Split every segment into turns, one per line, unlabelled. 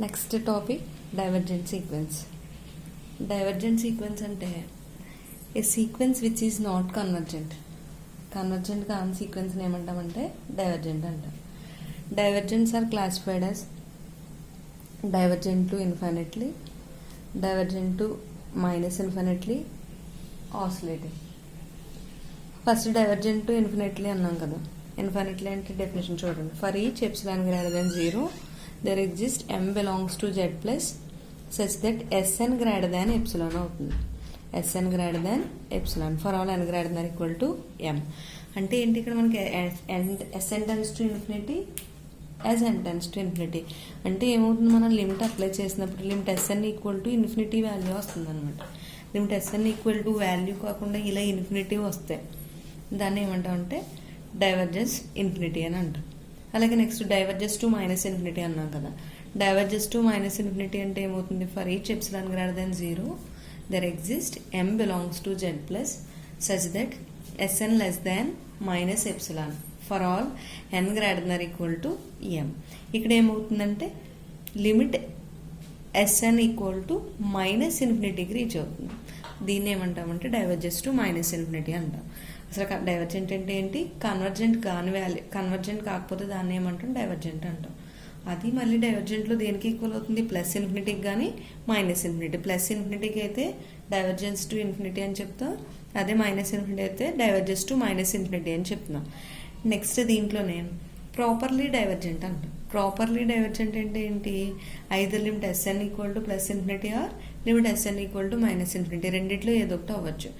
Next topic divergent sequence. Divergent sequence అంటే a sequence which is not convergent. Convergent కాని సీక్వెన్స్ని ఏమంటామంటే divergent అంటాం. Divergents are classified as divergent to infinitely, divergent to minus infinitely, oscillating. First divergent to infinitely అన్నాం కదా. Infinitely అంటే definition చూడండి. For each epsilon greater than 0 there exists m belongs to z plus such that Sn greater than epsilon అవుతుంది. Sn greater than epsilon for all n greater than equal to m. అంటే ఏంటి, ఇక్కడ మనకి Sn tends to infinity as n tends to infinity. అంటే ఏమవుతుంది, మనం limit apply చేసినప్పుడు limit Sn equal to infinity value వస్తుంది అనమాట. Limit Sn equal to value కాకుండా ఇలా ఇన్ఫినిటీ వస్తాయి. దాన్ని ఏమంటామంటే డైవర్జెన్స్ ఇన్ఫినిటీ అని అంటాం. అలాగే next diverges to minus infinity అన్నాం కదా. డైవర్జెస్ టు మైనస్ ఇన్ఫినిటీ అంటే ఏమవుతుంది, for each epsilon greater than 0 there exist m belongs to z plus such that Sn less than minus epsilon for all n greater than equal to m. ఇక్కడ ఏమవుతుందంటే limit Sn equal to minus ఇన్ఫినిటీకి reach అవుతుంది. దీన్ని ఏమంటామంటే diverges to minus infinity అంటాం. అసలు divergent అంటే ఏంటి, కన్వర్జెంట్ కాని వాల్యూ, కన్వర్జెంట్ కాకపోతే దాన్ని ఏమంటాం డైవర్జెంట్ అంటాం. అది మళ్ళీ డైవర్జెంట్లో దేనికి ఈక్వల్ అవుతుంది, ప్లస్ ఇన్ఫినిటీకి కానీ మైనస్ ఇన్ఫినిటీ. ప్లస్ ఇన్ఫినిటీకి అయితే డైవర్జెన్స్ టు ఇన్ఫినిటీ అని చెప్తాం, అదే మైనస్ ఇన్ఫినిటీ అయితే డైవర్జెన్స్ టు మైనస్ ఇన్ఫినిటీ అని చెప్తున్నాం. నెక్స్ట్ దీంట్లోనే ప్రాపర్లీ డైవర్జెంట్ అంటాం. ప్రాపర్లీ డైవర్జెంట్ అంటే ఏంటి, either limit Sn equal to plus infinity or limit Sn equal to minus infinity. రెండిట్లో ఏదో ఒకటి అవ్వచ్చు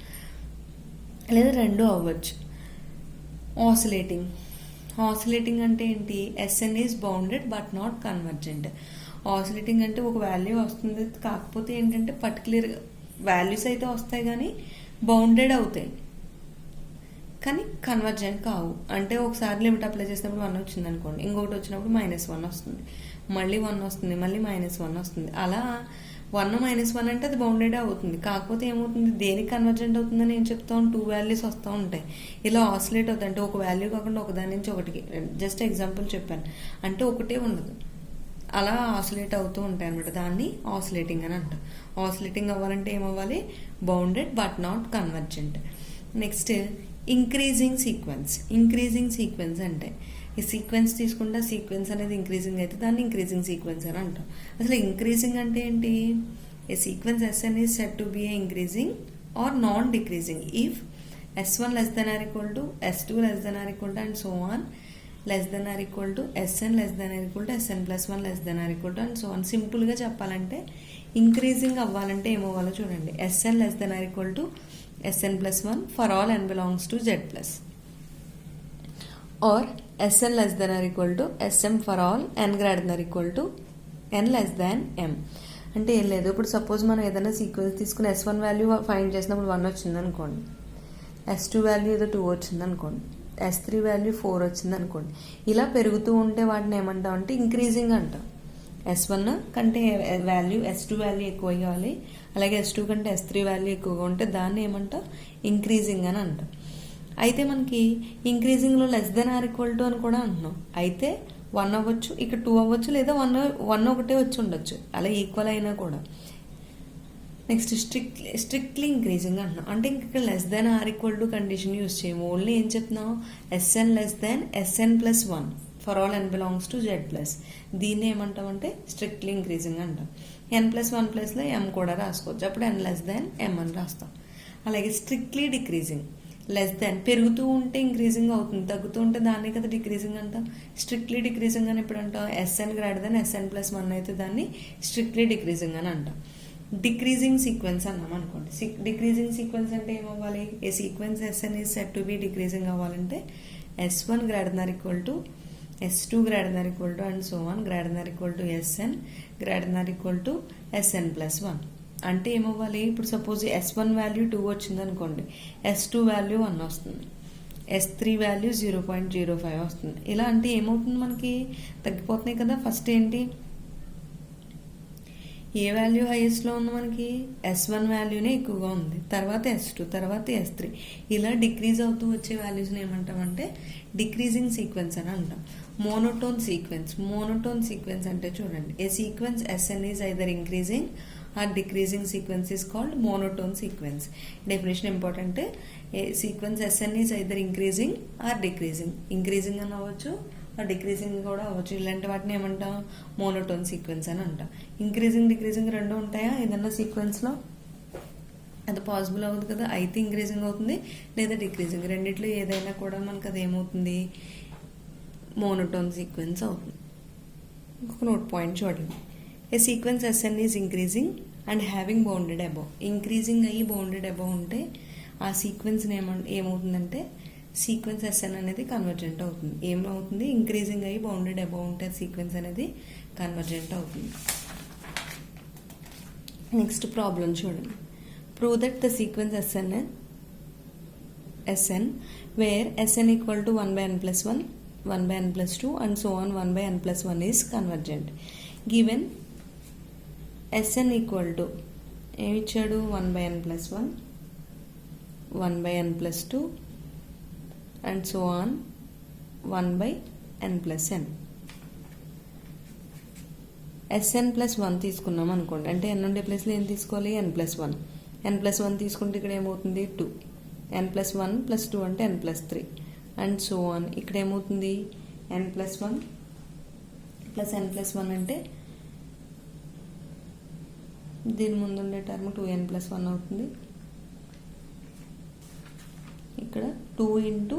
లేదా రెండు అవ్వచ్చు. ఆసిలేటింగ్. ఆసిలేటింగ్ అంటే ఏంటి, Sn is bounded but not convergent. Oscillating అంటే ఒక వాల్యూ వస్తుంది, కాకపోతే ఏంటంటే పర్టికులర్ వాల్యూస్ అయితే వస్తాయి కానీ బౌండెడ్ అవుతాయి కానీ కన్వర్జెంట్ కావు. అంటే ఒకసారి లిమిట్ అప్లై చేసినప్పుడు 1 వచ్చింది అనుకోండి, ఇంకొకటి వచ్చినప్పుడు -1 వస్తుంది, మళ్ళీ 1 వస్తుంది, మళ్ళీ -1 వస్తుంది. అలా 1 -1 అంటే అది బౌండెడ్ అవుతుంది. కాకపోతే ఏమవుతుంది, దేనికి కన్వర్జెంట్ అవుతుందని ఏం చెప్తాం, 2 వాల్యూస్ వస్తూ ఉంటాయి. ఇలా ఆసిలేట్ అవుతుంది అంటే ఒక వాల్యూ కాకుండా ఒకదాని నుంచి ఒకటికి. జస్ట్ ఎగ్జాంపుల్ చెప్పాను, అంటే ఒకటే ఉండదు, అలా ఆసిలేట్ అవుతూ ఉంటాయి అనమాట. దాన్ని ఆసిలేటింగ్ అని అంటాం. ఆసిలేటింగ్ అవ్వాలంటే ఏమవ్వాలి, bounded but not convergent. Next increasing sequence. Increasing sequence అంటే ఈ సీక్వెన్స్ తీసుకుంటే సీక్వెన్స్ అనేది ఇంక్రీజింగ్ అయితే దాన్ని ఇంక్రీజింగ్ సీక్వెన్స్ అని అంటాం. అసలు ఇంక్రీజింగ్ అంటే ఏంటి, a sequence Sn is said to be a increasing or non decreasing if S1 less than or equal to S2 less than or equal to and so on less than or equal to Sn less than or equal to Sn plus 1 less than or equal to and so on. సింపుల్గా చెప్పాలంటే increasing అవ్వాలంటే ఏమవ్వాలో చూడండి. Sn less than or equal to Sn plus 1 for all n belongs to z plus, or Sn less than or equal to Sm for all n greater than or equal to n less than m. అంటే ఏం లేదు, ఇప్పుడు suppose మనం ఏదైనా sequence తీసుకుని S1 value find చేసినప్పుడు 1 వచ్చింది అనుకోండి, S2 వాల్యూ ఏదో 2 వచ్చింది అనుకోండి, S3 వాల్యూ 4 వచ్చింది అనుకోండి. ఇలా పెరుగుతూ ఉంటే వాటిని ఏమంటాం అంటే ఇంక్రీజింగ్ అంటాం. S1 కంటే వాల్యూ S2 వాల్యూ ఎక్కువ అయ్యాలి, అలాగే S2 కంటే S3 వాల్యూ ఎక్కువగా ఉంటే దాన్ని ఏమంటాం ఇంక్రీజింగ్ అని అంటాం. అయితే మనకి ఇంక్రీజింగ్లో less than or equal to అని కూడా అంటున్నాం. అయితే 1 అవ్వచ్చు, ఇక్కడ 2 అవ్వచ్చు, లేదా 1 ఒకటే వచ్చి ఉండొచ్చు, అలా ఈక్వల్ అయినా కూడా. నెక్స్ట్ స్ట్రిక్ట్లీ ఇంక్రీజింగ్ అంటున్నాం. అంటే ఇక్కడ less than or equal to condition use చేయము, ఓన్లీ ఏం చెప్తున్నాం, Sn less than Sn plus 1 for all n belongs to z plus. దీన్ని ఏమంటాం అంటే స్ట్రిక్ట్లీ ఇంక్రీజింగ్ అంటాం. n+1 ప్లస్లో m కూడా రాసుకోవచ్చు, అప్పుడు n లెస్ దాన్ m అని రాస్తాం. అలాగే స్ట్రిక్ట్లీ డిక్రీజింగ్, లెస్ దాన్ పెరుగుతూ ఉంటే ఇంక్రీజింగ్ అవుతుంది, తగ్గుతూ ఉంటే దాన్ని కదా డిక్రీజింగ్ అంటాం. స్ట్రిక్ట్లీ డిక్రీజింగ్ అని ఎప్పుడు అంటాం, Sn greater than Sn plus 1 అయితే దాన్ని స్ట్రిక్ట్లీ డిక్రీజింగ్ అని అంటాం. డిక్రీజింగ్ సీక్వెన్స్ అన్నాం అనుకోండి. డిక్రీజింగ్ సీక్వెన్స్ అంటే ఏమవ్వాలి, a sequence Sn is said to be decreasing అవ్వాలంటే S1 greater than or equal to S2 greater than or equal to and so on greater than or equal to Sn greater than or equal to Sn plus 1. అంటే ఏమవ్వాలి, ఇప్పుడు suppose S1 value 2 వచ్చింది అనుకోండి, S2 value 1 వస్తుంది, S3 value 0.05 వస్తుంది. ఇలా అంటే ఏమవుతుంది, మనకి తగ్గిపోతున్నాయి కదా. ఫస్ట్ ఏంటి, ఏ వాల్యూ హైయెస్ట్లో ఉంది, మనకి S1 వాల్యూనే ఎక్కువగా ఉంది, తర్వాత S2, తర్వాత S3, ఇలా డిక్రీజ్ అవుతూ వచ్చే వాల్యూస్ని ఏమంటామంటే డిక్రీజింగ్ సీక్వెన్స్ అని అంటాం. మోనోటోన్ సీక్వెన్స్ అంటే చూడండి, a sequence S N is either increasing or decreasing sequence is called monotone sequence. Definition important. A sequence S N is either increasing or increasing అని అవ్వచ్చు, డిక్రీజింగ్ కూడా అవ్వచ్చు. ఇలాంటి వాటిని ఏమంటాం? మోనోటోన్ సీక్వెన్స్ అని అంటాం. ఇంక్రీజింగ్ డిక్రీజింగ్ రెండు ఉంటాయా ఏదన్నా సీక్వెన్స్లో? అది పాసిబుల్ అవుతుంది కదా. అయితే ఇంక్రీజింగ్ అవుతుంది లేదా డిక్రీజింగ్, రెండిట్లో ఏదైనా కూడా మనకు అది ఏమవుతుంది? మోనోటోన్ సీక్వెన్స్ అవుతుంది. ఇంకొక నోట్ పాయింట్ చూడండి. A sequence S N is increasing and having bounded above. Increasing అయ్యి బౌండెడ్ అబౌవ్ ఉంటే ఆ సీక్వెన్స్ ఏమవుతుందంటే సీక్వెన్స్ ఎస్ఎన్ అనేది కన్వర్జెంట్ అవుతుంది. ఏమవుతుంది? ఇంక్రీజింగ్ అయ్యి బౌండెడ్ అబౌవ్ ఉంటే సీక్వెన్స్ అనేది కన్వర్జెంట్ అవుతుంది. నెక్స్ట్ ప్రాబ్లం చూడండి. Prove that the sequence SN where SN equal to 1 by n plus 1, 1 by n plus 2 and so on 1 by n plus 1 is convergent. Given SN equal to ఏమి ఇచ్చాడు? 1 by n plus 1, 1 by n plus 2 and so on 1 by n plus n. SN plus 1 తీసుకున్నాం అనుకోండి, అంటే n ఉండే ప్లేస్లో ఏం తీసుకోవాలి? n plus 1. n plus 1 తీసుకుంటే ఇక్కడ ఏమవుతుంది? 2. n plus 1 plus 2 అంటే n plus 3 and so on. ఇక్కడ ఏమవుతుంది? n plus 1 plus n plus 1 అంటే దీని ముందు ఉండే టర్మ్ 2n plus 1 అవుతుంది. ఇక్కడ 2 into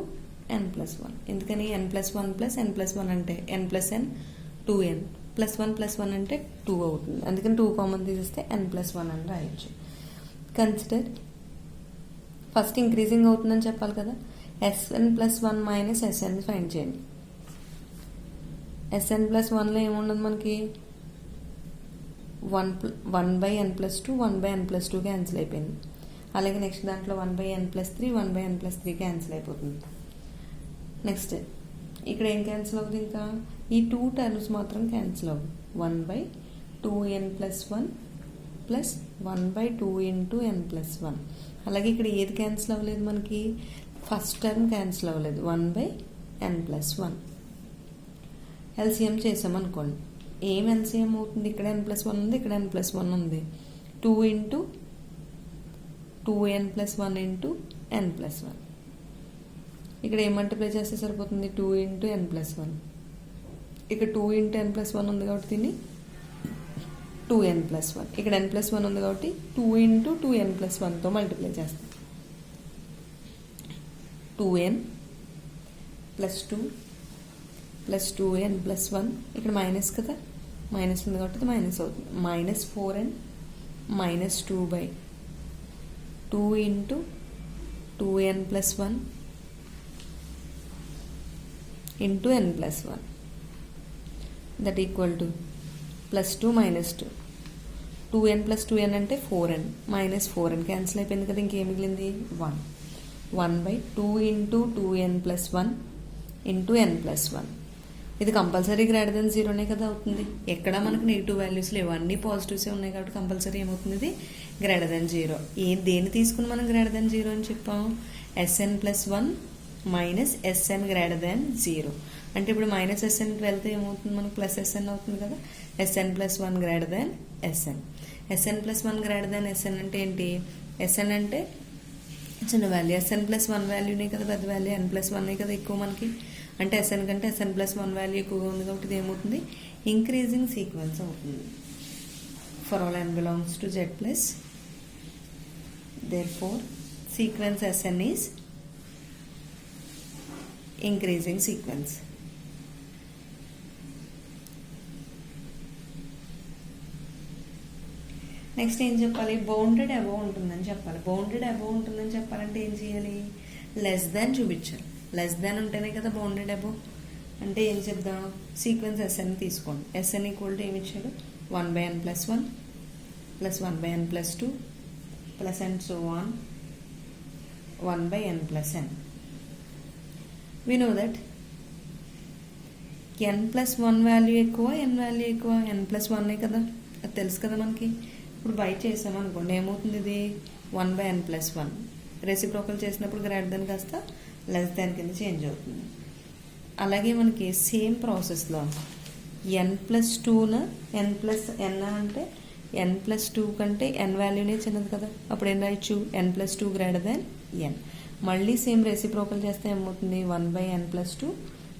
n plus 1. ఎందుకని? n plus 1 plus n plus 1 అంటే n plus n 2n plus 1 అంటే 2 అవుతుంది. అందుకని 2 కామన్ తీసేస్తే n plus 1 అని రాయొచ్చు. కన్సిడర్ ఫస్ట్ ఇంక్రీజింగ్ అవుతుందని చెప్పాలి కదా. Sn plus 1 minus Sn find చేయండి. Sn plus 1లో ఏముండదు మనకి? 1 by n plus 2, 1 by n plus 2 cancel అయిపోయింది. అలాగే నెక్స్ట్ దాంట్లో 1 by n plus 3, 1 by n plus 3 cancel అయిపోతుంది. నెక్స్ట్ ఇక్కడ ఏం క్యాన్సిల్ అవుతుంది? ఇంకా ఈ 2 టర్మ్స్ మాత్రం క్యాన్సిల్ అవుతుంది. 1 by 2n plus 1 plus 1 by 2 into n plus 1. అలాగే ఇక్కడ ఏది క్యాన్సిల్ అవ్వలేదు మనకి? ఫస్ట్ టర్మ్ క్యాన్సిల్ అవ్వలేదు, 1 by n plus 1. ఎల్సిఎం చేసామనుకోండి, ఏం ఎల్సిఎం అవుతుంది? ఇక్కడ n plus 1 ఉంది, ఇక్కడ n plus 1 ఉంది. 2 into 2n plus 1 into n plus 1. ఇక్కడ ఏం మల్టిప్లై చేస్తే సరిపోతుంది? 2 into n plus 1. ఇక్కడ 2 into n plus 1 ఉంది కాబట్టి దీన్ని 2n plus 1. ఇక్కడ n plus 1 ఉంది కాబట్టి 2 into 2n plus 1తో మల్టిప్లై చేస్తాం. 2n plus 2 plus 2n plus 1. ఇక్కడ మైనస్ కదా, మైనస్ ఉంది కాబట్టి ఇది మైనస్ అవుతుంది. Minus 4n minus 2 by 2 into 2n plus 1 into n plus 1 that equal to plus 2 minus 2. 2n plus 2n అంటే 4n మైనస్ 4n క్యాన్సిల్ అయిపోయింది కదా. ఇంకేం మిగిలింది? 1. 1 by 2 into 2n plus 1 into n plus 1. ఇది కంపల్సరీ గ్రేటర్ దెన్ 0నే కదా అవుతుంది. ఎక్కడ మనకు నెగిటివ్ వాల్యూస్ లేవు, అన్ని పాజిటివ్సే ఉన్నాయి కాబట్టి కంపల్సరీ ఏమవుతుంది? ఇది గ్రేటర్ దెన్ 0. దేన్ని తీసుకుని మనం గ్రేటర్ దెన్ 0 అని చెప్పాం? Sn plus 1 minus Sn greater than 0. అంటే ఇప్పుడు మైనస్ Snకి వెళ్తే ఏమవుతుంది? మనకు ప్లస్ Sn అవుతుంది కదా. Sn plus 1 greater than Sn. Sn plus 1 greater than Sn అంటే ఏంటి? Sn అంటే చిన్న వాల్యూ, Sn plus 1 వాల్యూనే కదా పెద్ద వాల్యూ, n plus 1 కదా ఎక్కువ మనకి. అంటే Sn కంటే Sn plus 1 వాల్యూ ఎక్కువగా ఉంది కాబట్టి ఇది ఏమవుతుంది? ఇంక్రీజింగ్ సీక్వెన్స్ అవుతుంది. For all n belongs to Z plus, therefore sequence Sn is increasing sequence. Next ఏం చెప్పాలి? బౌండెడ్ అబౌవ్ ఉంటుందని చెప్పాలి. బౌండెడ్ అబౌవ్ ఉంటుందని చెప్పాలంటే ఏం చేయాలి? లెస్ దాన్ చూపించాలి. లెస్ దాన్ ఉంటేనే కదా బౌండెడ్ అబౌవ్. అంటే ఏం చెప్దాం? సీక్వెన్స్ Sn తీసుకోండి. Sn ఈక్వల్ టు ఏమి ఇచ్చాడు? 1 by n plus 1 plus 1 by n plus 2 plus and so on 1 by n plus n. We know that n plus 1 value ఎక్కువ, n వాల్యూ ఎక్కువ. n plus 1 కదా, అది తెలుసు కదా మనకి. ఇప్పుడు బై చేసామనుకోండి ఏమవుతుంది? ఇది 1 by n plus 1. రెసిప్రోకల్ చేసినప్పుడు గ్రేటర్ దెన్ కాస్త లెస్ దాన్ కింద చేంజ్ అవుతుంది. అలాగే మనకి సేమ్ ప్రాసెస్లో n+2న n అంటే n+2 కంటే n వాల్యూనే చిన్నది కదా, అప్పుడు ఏం రాయొచ్చు n+2 గ్రేటర్ దాన్ n. మళ్ళీ సేమ్ రెసిప్రోకల్ చేస్తే ఏమవుతుంది 1/n+2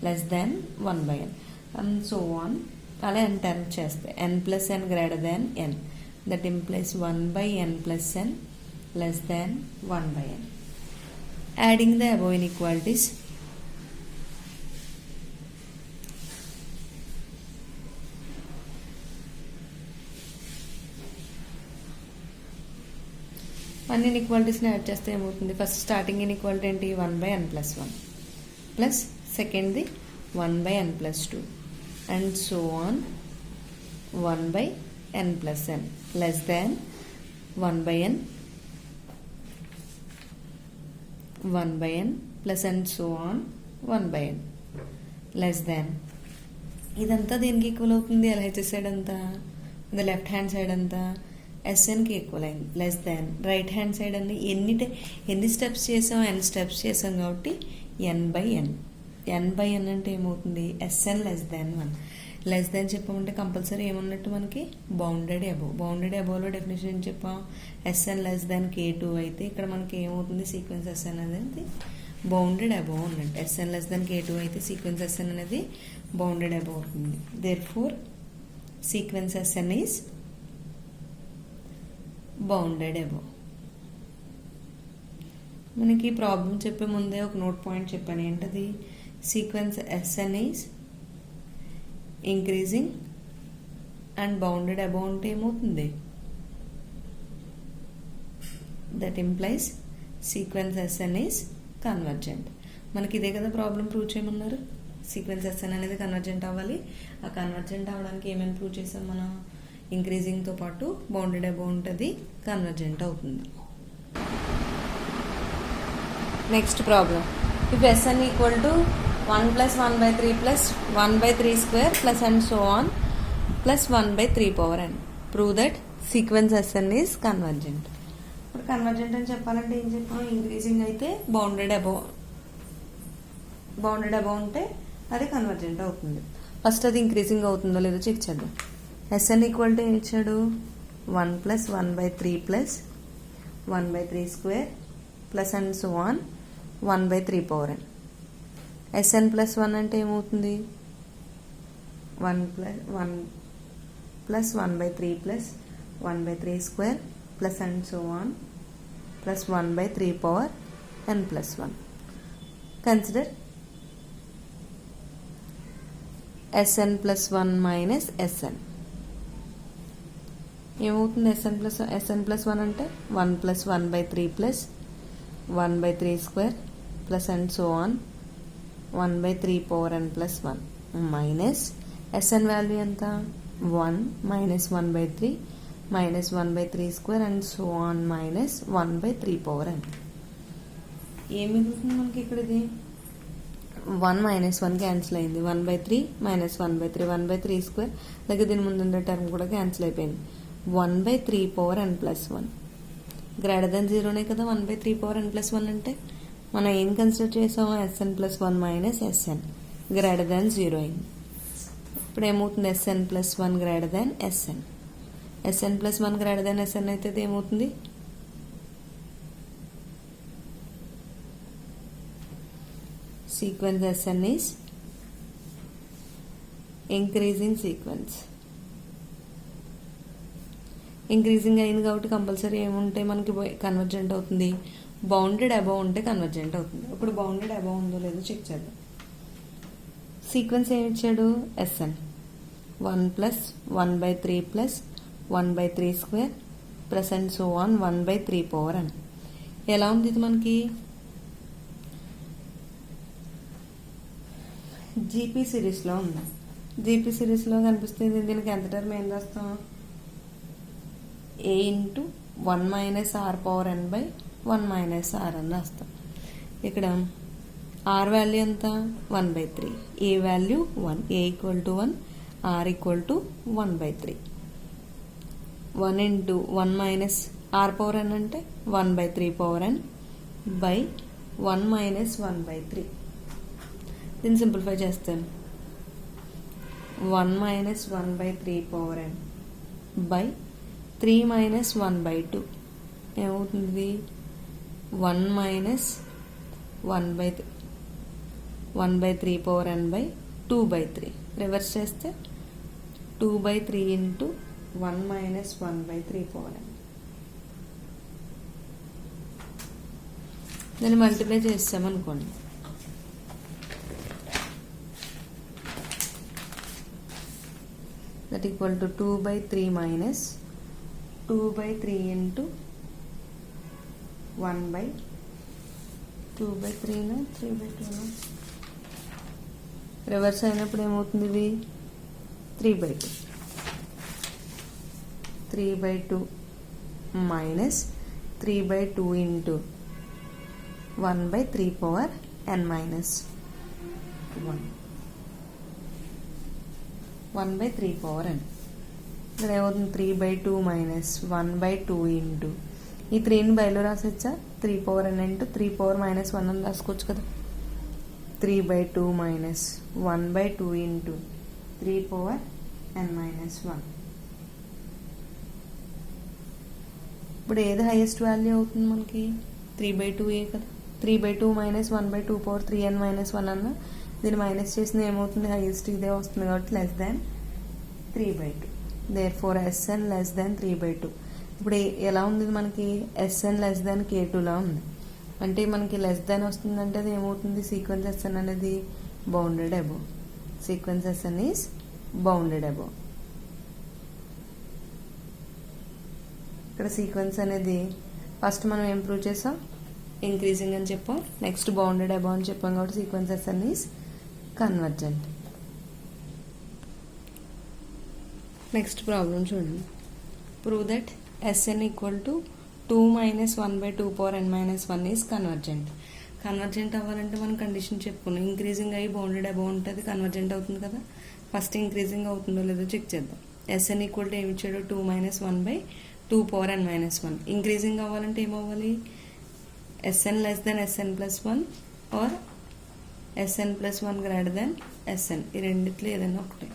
less than 1/n and so on. అలా n చేస్తే n+n greater than n, that implies 1/n+n less than 1/n. Adding the above inequalities, అన్ని ఇన్ఈక్వాలిటీస్ని యాడ్ చేస్తే ఏమవుతుంది, ఫస్ట్ స్టార్టింగ్ ఇన్ఈక్వాలిటీ ఏంటి 1/n+1 plus సెకండ్ది 1/n+2 and so on 1/n+n less than 1/n plus and so on 1/n less than. ఇదంతా దేనికి equal అవుతుంది, LHS side అంతా, ఇది లెఫ్ట్ హ్యాండ్ సైడ్ అంతా SNకి ఈక్వల్ అయింది, less than right hand side అన్ని ఎన్ని స్టెప్స్ చేసాం, n స్టెప్స్ చేసాం కాబట్టి n/n. n/n అంటే ఏమవుతుంది SN less than 1. Less than చెప్పామంటే కంపల్సరీ ఏమన్నట్టు మనకి బౌండెడ్ అబోవ్. బౌండెడ్ అబోవ్లో డెఫినేషన్ ఏం చెప్పాం, SN లెస్ దాన్ K2 అయితే ఇక్కడ మనకి ఏమవుతుంది సీక్వెన్స్ SN అనేది బౌండెడ్ అబోవ్ ఉన్నట్టు. SN లెస్ దాన్ K2 అయితే సీక్వెన్స్ SN అనేది బౌండెడ్ అబోవ్ అవుతుంది. Therefore sequence SN is bounded above. మనకి ప్రాబ్లం చెప్పే ముందే ఒక నోట్ పాయింట్ చెప్పాను, ఏంటది, sequence SN is increasing and bounded above అంటే ఏమవుతుంది, that implies sequence SN is convergent. మనకి ఇదే కదా ప్రాబ్లం ప్రూవ్ చేయమన్నారు, సీక్వెన్స్ SN అనేది కన్వర్జెంట్ అవ్వాలి. ఆ కన్వర్జెంట్ అవ్వడానికి ఏమేమి ప్రూవ్ చేసాం మనం, ఇంక్రీజింగ్తో పాటు బౌండెడ్ అబోవ్ ఉంటుంది, కన్వర్జెంట్ అవుతుంది. Next problem, if SN equal to 1 + 1/3 + 1/3² plus and so on plus 1/3n, prove that sequence SN is convergent. ఇప్పుడు కన్వర్జెంట్ అని చెప్పాలంటే ఏం చెప్పాం, ఇంక్రీజింగ్ అయితే బౌండెడ్ అబోవ్ ఉంటే అది కన్వర్జెంట్ అవుతుంది. ఫస్ట్ అది ఇంక్రీజింగ్ అవుతుందో లేదో చెక్ చేద్దాం. SN ఈక్వల్ టు ఏం ఇచ్చాడు, 1 + 1/3 + 1/3² plus and so on 1/3n. SN + 1 అంటే ఏమవుతుంది, 1 + 1/3 + 1/3² plus and so on plus 1/3n + 1. Consider SN + 1 minus SN. ఏమవుతుంది, SN + 1 అంటే 1 + 1/3 + 1/3² plus and so on 1/3n + 1 minus SN value ఎంత 1 - 1/3 - 1/3² and so on minus 1/3n. ఏం మిగులుతుంది మనకి ఇక్కడ, ఇది 1 - 1 క్యాన్సిల్ అయింది, 1/3 - 1/3 1/3², అలాగే దీని ముందు ఉండే టర్మ్ కూడా క్యాన్సిల్ అయిపోయింది. 1/3n + 1 గ్రేటర్ దాన్ 0నే కదా 1/3n + 1 అంటే. మనం ఏం కన్సిడర్ చేసాము, SN + 1 minus SN greater than 0 అయింది. ఇప్పుడు ఏమవుతుంది, SN + 1 greater than SN. SN + 1 greater than SN అయితే ఇది ఏమవుతుంది, sequence SN is increasing sequence. Increasing అయింది కాబట్టి కంపల్సరీ ఏముంటే మనకి కన్వర్జెంట్ అవుతుంది, బౌండెడ్ అబోవ్ ఉంటే కన్వర్జెంట్ అవుతుంది. ఇప్పుడు బౌండెడ్ అబోవ్ ఉందో లేదో చెక్ చేద్దాం. సీక్వెన్స్ ఏమి ఇచ్చాడు, SN 1 + 1/3 + 1/3² plus and so on 1/3n. ఎలా ఉంది ఇది మనకి, జీపీ సిరీస్లో ఉంది. జీపీ సిరీస్లో కనిపిస్తుంది, దీనికి ఎంత టర్మ్ ఏం చేస్తాం, a × 1 - r⁴n/1 - r అని రాస్తాం. ఇక్కడ r వాల్యూ ఎంత 1/3, a value 1, a = 1, r = 1/3. 1 × 1 - r⁴n అంటే 1/3n/1 - 1/3. దీన్ని సింప్లిఫై చేస్తాను. 1 minus 1/3 power n by 3 minus 1/2 ఏమవుతుంది? 1 minus 1/3 power n by 2/3. Reverse చేస్తే 2/3 ఇంటూ 1 మైనస్ 1/3 పవర్ n. దాన్ని మల్టిప్లై చేస్తామనుకోండి. That equal to 2/3 minus 2/3 into 1/2/3 3/2. Reverse అయినప్పుడు ఏమవుతుంది? ఇది 3/2. 3/2 minus 3/2 into 1/3 power n minus 1. 1/3 power n. ఇక్కడ ఏమవుతుంది? 3/2 మైనస్ 1/2 ఇంటూ ఈ 3ని బయలు రాసొచ్చా? 3 power n into 3 power minus 1 అని రాసుకోవచ్చు కదా. 3/2 minus 1/2 into 3 power n minus 1. ఇప్పుడు ఏది హైయెస్ట్ వాల్యూ అవుతుంది మనకి? 3/2 కదా. 3/2 మైనస్ 1/2 పవర్ 3n మైనస్ 1 అన్న దీన్ని మైనస్ చేసిన ఏమవుతుంది? హైయెస్ట్ ఇదే వస్తుంది కాబట్టి less than 3/2. Therefore Sn less than 3/2. ఇప్పుడు ఎలా ఉంది మనకి? Sn లెస్ దాన్ K2లా ఉంది. అంటే మనకి లెస్ దాన్ వస్తుందంటే అది ఏమవుతుంది? సీక్వెన్స్ Sn అనేది bounded above. Sequence Sn is bounded above. ఇక్కడ సీక్వెన్స్ అనేది ఫస్ట్ మనం ఏం ప్రూవ్ చేసాం? ఇంక్రీజింగ్ అని చెప్పాం. నెక్స్ట్ బౌండెడ్ అబోవ్ అని చెప్పాం కాబట్టి sequence Sn is convergent. Next problem చూడండి. Prove that Sn equal to 2 minus 1/2 power n minus 1 is convergent. Convergent అవ్వాలంటే మనం కండిషన్ చెప్పుకున్నాం. ఇంక్రీజింగ్ అయ్యి బౌండెడ్ అబోవ్ ఉంటుంది, కన్వర్జెంట్ అవుతుంది కదా. ఫస్ట్ ఇంక్రీజింగ్ అవుతుందో లేదో చెక్ చేద్దాం. Sn ఈక్వల్ టు ఏమి ఇచ్చాడు? 2 minus 1/2 power n minus 1. Increasing అవ్వాలంటే ఏమవ్వాలి? Sn less than Sn plus 1 or Sn plus 1 greater than Sn. ఈ రెండిట్లో ఏదైనా ఒకటి.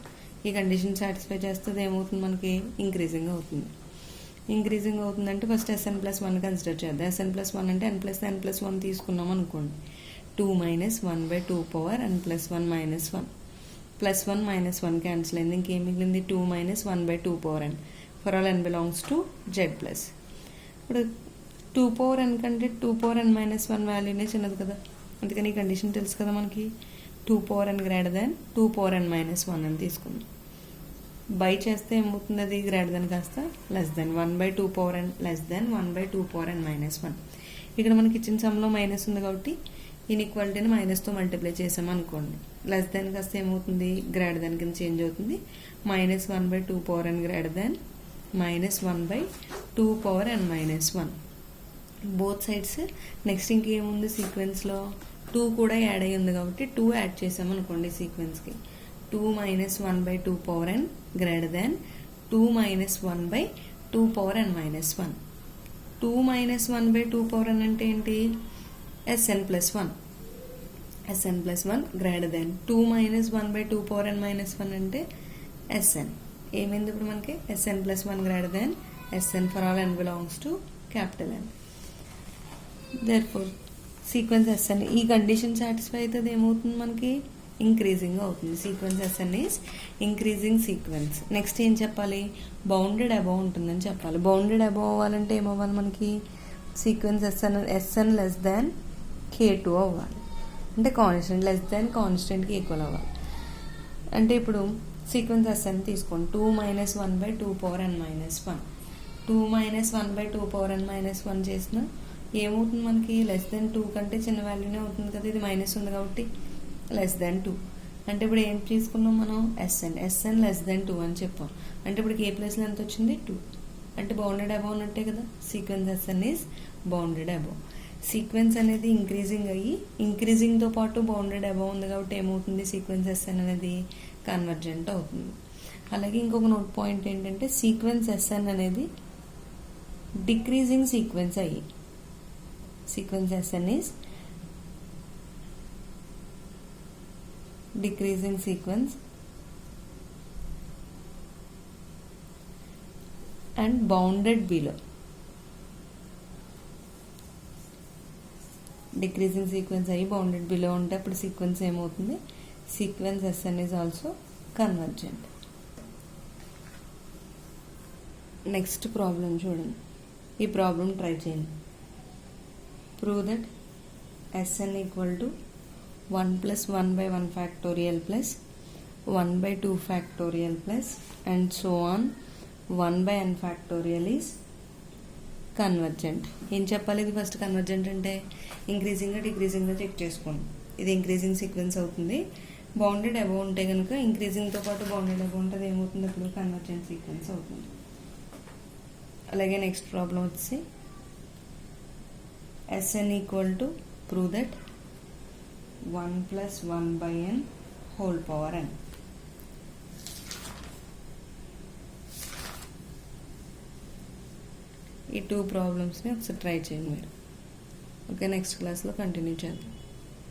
ఈ కండిషన్ సాటిస్ఫై చేస్తుంది ఏమవుతుంది మనకి? ఇంక్రీజింగ్ అవుతుంది. ఇంక్రీజింగ్ అవుతుందంటే ఫస్ట్ Sn ప్లస్ 1 కన్సిడర్ చేద్దాం. Sn ప్లస్ 1 అంటే n ప్లస్ n ప్లస్ 1 తీసుకున్నాం అనుకోండి. 2 minus 1/2 power n plus 1 minus 1. Plus 1 minus 1 cancel అయింది. ఇంకేం మిగిలింది? 2 minus 1/2 power n. For all n belongs to z plus. ఇప్పుడు 2 పవర్ n కంటే 2 పవర్ n మైనస్ 1 వాల్యూనే చిన్నది కదా. అందుకని ఈ కండిషన్ తెలుసు కదా మనకి. 2 power n greater than 2 power n minus 1 అని తీసుకుందాం. బై చేస్తే ఏమవుతుంది? అది గ్రేటర్ దాన్ కాస్త less than 1/2 power n less than 1/2 power n minus 1. ఇక్కడ మనకి ఇచ్చిన సమ్లో మైనస్ ఉంది కాబట్టి ఇన్ఈక్వాలిటీని మైనస్తో మల్టిప్లై చేసాం అనుకోండి. లెస్ దాన్ కాస్త ఏమవుతుంది? గ్రేటర్ దాన్ కింద చేంజ్ అవుతుంది. Minus 1/2 power n greater than minus 1/2 power n minus 1. Both sides. Next ఇంకేముంది సీక్వెన్స్లో? 2 కూడా యాడ్ అయ్యి ఉంది కాబట్టి 2 యాడ్ చేసాం అనుకోండి సీక్వెన్స్కి. 2 minus 1/2 power n greater than 2 minus 1/2 power n minus 1. 2 minus 1/2 power n అంటే ఏంటి? Sn plus 1. Sn plus 1 greater than 2 minus 1/2 power n minus 1 అంటే Sn. ఏమైంది ఇప్పుడు మనకి? Sn plus 1 greater than Sn for all n belongs to capital N. Therefore sequence Sn ఈ condition satisfy అవుతుంది ఏమవుతుంది మనకి? ఇంక్రీజింగ్ అవుతుంది. Sequence Sn is increasing sequence. Next ఏం చెప్పాలి? బౌండెడ్ అబోవ్ ఉంటుందని చెప్పాలి. బౌండెడ్ అబోవ్ అవ్వాలంటే ఏమవ్వాలి మనకి? సీక్వెన్స్ Sn లెస్ దాన్ K2 అవ్వాలి. అంటే కాన్స్టెంట్ లెస్ దాన్ కాన్స్టెంట్కి ఈక్వల్ అవ్వాలి. అంటే ఇప్పుడు సీక్వెన్స్ Sn తీసుకోండి. 2 minus 1/2 power n minus 1. 2 minus 1/2 power n minus 1 చేసిన ఏమవుతుంది మనకి? లెస్ దాన్ 2 కంటే చిన్న వాల్యూనే అవుతుంది కదా. ఇది మైనస్ ఉంది కాబట్టి లెస్ దాన్ 2. అంటే ఇప్పుడు ఏం తీసుకున్నాం మనం? Sn లెస్ దాన్ 2 అని చెప్పాం. అంటే ఇప్పుడు K ప్లస్లో ఎంత వచ్చింది? 2. అంటే బౌండెడ్ అబోవ్ ఉన్నట్టే కదా. Sequence Sn is bounded above. Sequence అనేది ఇంక్రీజింగ్ అయ్యి ఇంక్రీజింగ్తో పాటు బౌండెడ్ అబోవ్ ఉంది కాబట్టి ఏమవుతుంది? సీక్వెన్స్ Sn అనేది కన్వర్జెంట్ అవుతుంది. అలాగే ఇంకొక నోట్ పాయింట్ ఏంటంటే సీక్వెన్స్ Sn అనేది డిక్రీజింగ్ సీక్వెన్స్ అయ్యి sequence Sn is decreasing sequence and bounded below. Decreasing sequence అయ్యి బౌండెడ్ బిలో ఉంటే అప్పుడు సీక్వెన్స్ ఏమవుతుంది, sequence S N is also convergent. Next problem చూడండి, ఈ ప్రాబ్లం ట్రై చేయండి. Prove that S N equal to 1 + 1/1 factorial plus 1/2 factorial plus and so on 1/n factorial is convergent. ఏం చెప్పాలి, ఇది ఫస్ట్ కన్వర్జెంట్ అంటే ఇంక్రీజింగ్గా డిక్రీజింగ్గా చెక్ చేసుకోండి. ఇది ఇంక్రీజింగ్ సీక్వెన్స్ అవుతుంది. బౌండెడ్ అబౌవ్ ఉంటే కనుక ఇంక్రీజింగ్తో పాటు బౌండెడ్ అబౌవ్ ఉంటుంది, ఏమవుతుంది అప్పుడు కన్వర్జెంట్ సీక్వెన్స్ అవుతుంది. అలాగే నెక్స్ట్ ప్రాబ్లం వచ్చి S N equal to prove that 1 + 1/n whole power n. ఈ 2 ప్రాబ్లమ్స్ని ఒకసారి ట్రై చేయండి మీరు. ఓకే, నెక్స్ట్ క్లాస్లో కంటిన్యూ చేద్దాం.